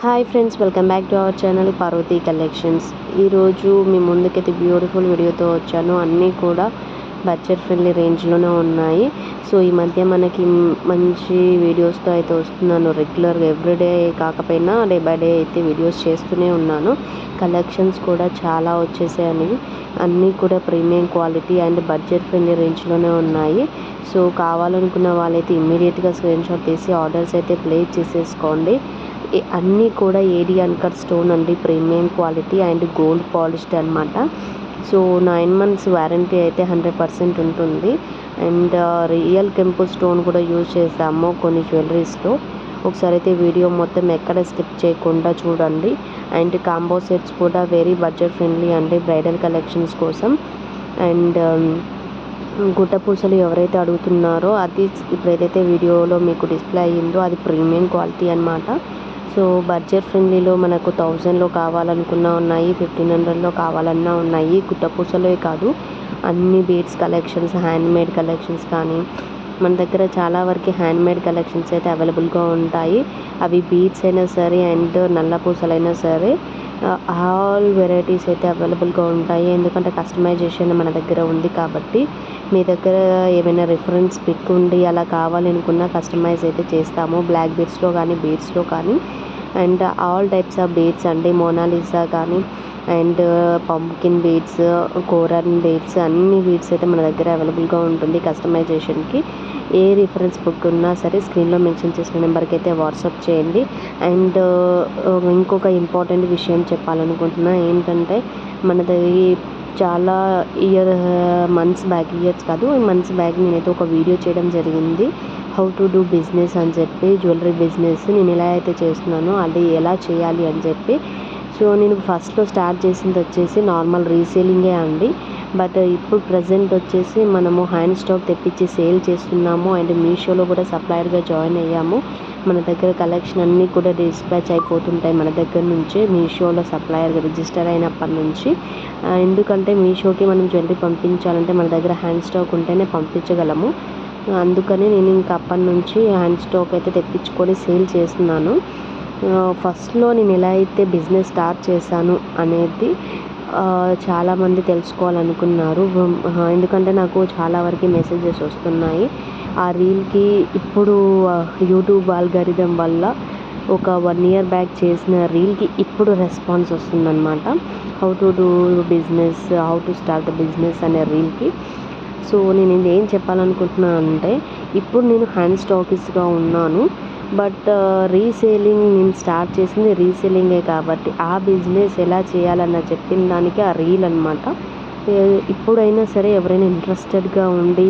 Hi friends, welcome back to our channel Parvati collections. ఈరోజు మీ ముందుకైతే బ్యూటిఫుల్ వీడియోతో వచ్చాను. అన్నీ కూడా బడ్జెట్ ఫ్రెండ్లీ రేంజ్లోనే ఉన్నాయి. సో ఈ మధ్య మనకి మంచి వీడియోస్తో అయితే వస్తున్నాను. రెగ్యులర్గా ఎవ్రీడే కాకపోయినా డే బై డే అయితే వీడియోస్ చేస్తూనే ఉన్నాను. కలెక్షన్స్ కూడా చాలా వచ్చేసాయి. అన్నీ కూడా premium quality and budget friendly రేంజ్లోనే ఉన్నాయి. సో కావాలనుకున్న వాళ్ళైతే ఇమ్మీడియట్గా స్క్రీన్ షాట్ తీసి ఆర్డర్స్ అయితే ప్లేస్ చేసేసుకోండి. అన్నీ కూడా ఏడి అన్కట్ స్టోన్ అండి, premium quality and gold polished అనమాట. సో 9 months వారంటీ అయితే 100% ఉంటుంది. అండ్ రియల్ కెంపు స్టోన్ కూడా యూజ్ చేసాము కొన్ని జ్యువెలరీస్లో. ఒకసారి అయితే వీడియో మొత్తం ఎక్కడ స్కిప్ చేయకుండా చూడండి. అండ్ కాంబో సెట్స్ కూడా వెరీ బడ్జెట్ ఫ్రెండ్లీ అండి బ్రైడల్ కలెక్షన్స్ కోసం. అండ్ గుట్ట పూసలు ఎవరైతే అడుగుతున్నారో అది ఇప్పుడు ఏదైతే వీడియోలో మీకు డిస్ప్లే అయ్యిందో అది ప్రీమియం క్వాలిటీ అనమాట. సో బడ్జెట్ ఫ్రెండ్లీలో మనకు 1000లో కావాలనుకున్నా ఉన్నాయి, 1500లో కావాలన్నా ఉన్నాయి. గుట్ట పూసలే కాదు, అన్ని బీడ్స్ కలెక్షన్స్, హ్యాండ్మేడ్ కలెక్షన్స్ కానీ మన దగ్గర చాలా వరకు హ్యాండ్మేడ్ కలెక్షన్స్ అయితే అవైలబుల్గా ఉంటాయి. అవి బీడ్స్ అయినా సరే అండ్ నల్ల పూసలైనా సరే ఆల్ వెరైటీస్ అయితే అవైలబుల్గా ఉంటాయి. ఎందుకంటే కస్టమైజేషన్ మన దగ్గర ఉంది కాబట్టి మీ దగ్గర ఏమైనా రిఫరెన్స్ పిక్ ఉండి అలా కావాలనుకున్న కస్టమైజ్ అయితే చేస్తాము. బ్లాక్ బీడ్స్లో కానీ బీడ్స్లో కానీ and all types of beads అండి. మోనాలిసా కానీ అండ్ పంకిన్ బీడ్స్, కోరన్ బీడ్స్, అన్ని బీడ్స్ అయితే మన దగ్గర అవైలబుల్గా ఉంటుంది. కస్టమైజేషన్కి ఏ రిఫరెన్స్ బుక్ ఉన్నా సరే స్క్రీన్లో మెన్షన్ చేసిన నెంబర్కి అయితే వాట్సాప్ చేయండి. అండ్ ఇంకొక ఇంపార్టెంట్ విషయం చెప్పాలనుకుంటున్నా ఏంటంటే మనది చాలా మంత్స్ బ్యాక్ నేనైతే ఒక వీడియో చేయడం జరిగింది. హౌ టు డూ బిజినెస్ అని చెప్పి, జ్యువెలరీ బిజినెస్ నేను ఎలా అయితే చేస్తున్నానో అది ఎలా చేయాలి అని చెప్పి. సో నేను ఫస్ట్లో స్టార్ట్ చేసింది వచ్చేసి నార్మల్ రీసేలింగే అండి. బట్ ఇప్పుడు ప్రజెంట్ వచ్చేసి మనము హ్యాండ్ స్టాక్ తెప్పించి సేల్ చేస్తున్నాము. అండ్ మీషోలో కూడా సప్లయర్గా జాయిన్ అయ్యాము. మన దగ్గర కలెక్షన్ అన్నీ కూడా డిస్పాచ్ అయిపోతుంటాయి మన దగ్గర నుంచి, మీషోలో సప్లయర్గా రిజిస్టర్ అయినప్పటి నుంచి. ఎందుకంటే మీషోకి మనం జ్యువెలరీ పంపించాలంటే మన దగ్గర హ్యాండ్ స్టాక్ ఉంటేనే పంపించగలము. అందుకని నేను ఇంకా అప్పటి నుంచి హ్యాండ్ స్టాక్ అయితే తెప్పించుకొని సేల్ చేస్తున్నాను. ఫస్ట్లో నేను ఎలా అయితే బిజినెస్ స్టార్ట్ చేశాను అనేది చాలామంది తెలుసుకోవాలనుకున్నారు. ఎందుకంటే నాకు చాలా వరకు మెసేజెస్ వస్తున్నాయి. ఆ రీల్కి ఇప్పుడు యూట్యూబ్ ఆల్గారిథం వల్ల ఒక 1 year బ్యాక్ చేసిన రీల్కి ఇప్పుడు రెస్పాన్స్ వస్తుందన్నమాట. How to do business, how to start the business అనే రీల్కి. సో నేను ఇది ఏం చెప్పాలనుకుంటున్నాను అంటే, ఇప్పుడు నేను హ్యాండ్ స్టాకిస్ట్గా ఉన్నాను. బట్ రీసేలింగ్ నేను స్టార్ట్ చేసింది రీసేలింగే కాబట్టి ఆ బిజినెస్ ఎలా చేయాలన్న చెప్పిన దానికి ఆ రీల్ అనమాట. ఇప్పుడైనా సరే ఎవరైనా ఇంట్రెస్టెడ్గా ఉండి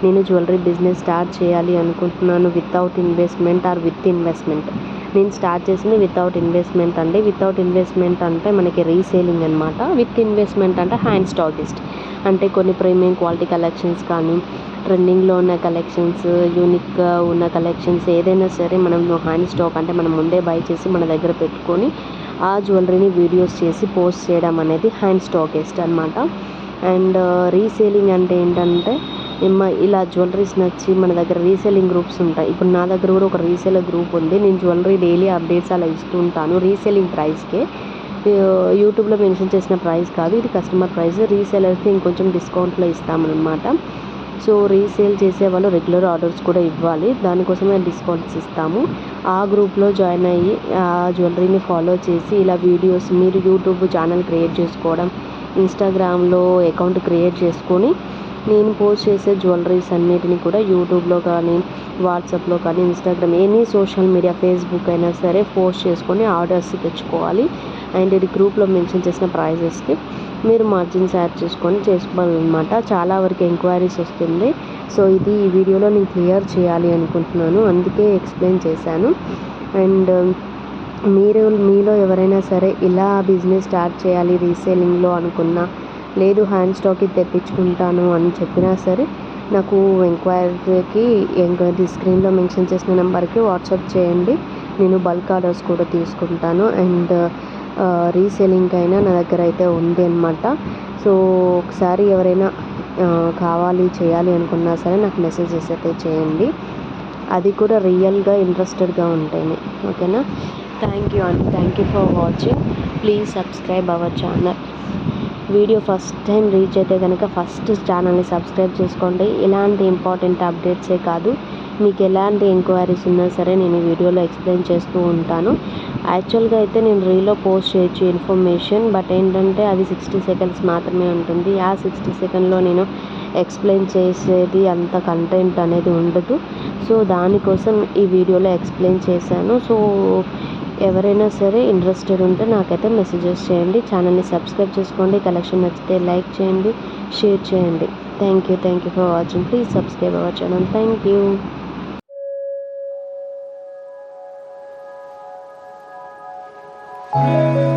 నేను జ్యువెలరీ బిజినెస్ స్టార్ట్ చేయాలి అనుకుంటున్నాను without investment or with investment. నేను స్టార్ట్ చేసింది వితౌట్ ఇన్వెస్ట్మెంట్ అండి. వితౌట్ ఇన్వెస్ట్మెంట్ అంటే మనకి రీసేలింగ్ అనమాట. విత్ ఇన్వెస్ట్మెంట్ అంటే హ్యాండ్ స్టాకిస్ట్. అంటే కొన్ని ప్రీమియం క్వాలిటీ కలెక్షన్స్ కానీ, ట్రెండింగ్లో ఉన్న కలెక్షన్స్, యూనిక్గా ఉన్న కలెక్షన్స్ ఏదైనా సరే మనం హ్యాండ్ స్టాక్ అంటే మనం ముందే బై చేసి మన దగ్గర పెట్టుకొని ఆ జ్యువెలరీని వీడియోస్ చేసి పోస్ట్ చేయడం అనేది హ్యాండ్ స్టాకిస్ట్ అనమాట. అండ్ రీసేలింగ్ అంటే ఏంటంటే ఇలా జ్యువెలరీస్ నచ్చి మన దగ్గర రీసేలింగ్ గ్రూప్స్ ఉంటాయి. ఇప్పుడు నా దగ్గర కూడా ఒక రీసేలర్ గ్రూప్ ఉంది. నేను జ్యువెలరీ డైలీ అప్డేట్స్ అలా ఇస్తూ ఉంటాను రీసేలింగ్ ప్రైస్కే. యూట్యూబ్లో మెన్షన్ చేసిన ప్రైస్ కాదు, ఇది కస్టమర్ ప్రైస్. రీసేలర్స్కి ఇంకొంచెం డిస్కౌంట్లో ఇస్తామన్నమాట. సో రీసేల్ చేసే వాళ్ళు రెగ్యులర్ ఆర్డర్స్ కూడా ఇవ్వాలి, దానికోసమే డిస్కౌంట్స్ ఇస్తాము. ఆ గ్రూప్లో జాయిన్ అయ్యి ఆ జ్యువెలరీని ఫాలో చేసి ఇలా వీడియోస్ మీరు యూట్యూబ్ ఛానల్ క్రియేట్ చేసుకోవడం, ఇన్స్టాగ్రామ్లో అకౌంట్ క్రియేట్ చేసుకొని నేను పోస్ట్ చేసే జ్యువెలరీస్ అన్నిటిని కూడా యూట్యూబ్లో కానీ, వాట్సాప్లో కానీ, Instagram any social media, Facebook అయినా సరే పోస్ట్ చేసుకొని ఆర్డర్స్ తెచ్చుకోవాలి. అండ్ ఇది గ్రూప్లో మెన్షన్ చేసిన ప్రైజెస్కి మీరు మార్జిన్స్ యాడ్ చేసుకోవాలన్నమాట. చాలా వరకు ఎంక్వైరీస్ వస్తుంది. సో ఇది ఈ వీడియోలో నేను క్లియర్ చేయాలి అనుకుంటున్నాను, అందుకే ఎక్స్ప్లెయిన్ చేశాను. అండ్ మీలో ఎవరైనా సరే ఇలా బిజినెస్ స్టార్ట్ చేయాలి రీసేలింగ్లో అనుకున్నా, లేదు హ్యాండ్ స్టాక్కి తెప్పించుకుంటాను అని చెప్పినా సరే నాకు ఎంక్వైరీకి స్క్రీన్లో మెన్షన్ చేసిన నెంబర్కి వాట్సాప్ చేయండి. నేను బల్క్ ఆర్డర్స్ కూడా తీసుకుంటాను. అండ్ రీసేలింగ్ అయినా నా దగ్గర అయితే ఉంది అనమాట. సో ఒకసారి ఎవరైనా కావాలి చేయాలి అనుకున్నా సరే నాకు మెసేజెస్ అయితే చేయండి. అది కూడా రియల్గా ఇంట్రెస్టెడ్గా ఉంటేనే, ఓకేనా. థ్యాంక్ యూ అండి. Thank you for watching. Please subscribe our channel. Video first time reach అయితే కనుక ఫస్ట్ ఛానల్ని సబ్స్క్రైబ్ చేసుకోండి. ఇలాంటి ఇంపార్టెంట్ అప్డేట్సే కాదు, మీకు ఎలాంటి ఎంక్వైరీస్ ఉన్నా సరే నేను ఈ వీడియోలో ఎక్స్ప్లెయిన్ చేస్తూ ఉంటాను. యాక్చువల్గా అయితే నేను రీల్లో పోస్ట్ చేయొచ్చు ఇన్ఫర్మేషన్, బట్ ఏంటంటే అది 60 సెకండ్స్ మాత్రమే ఉంటుంది. ఆ 60 సెకండ్లో నేను ఎక్స్ప్లెయిన్ చేసేది అంత కంటెంట్ అనేది ఉండదు. సో దానికోసం ఈ వీడియోలో ఎక్స్ప్లెయిన్ చేశాను. సో ఎవరైనా సరే ఇంట్రెస్టెడ్ ఉంటే నాకైతే మెసేజెస్ చేయండి. ఛానల్ని సబ్స్క్రైబ్ చేసుకోండి. కలెక్షన్ నచ్చితే లైక్ చేయండి, షేర్ చేయండి. Thank you for watching. Please subscribe our channel. Thank you. Thank you.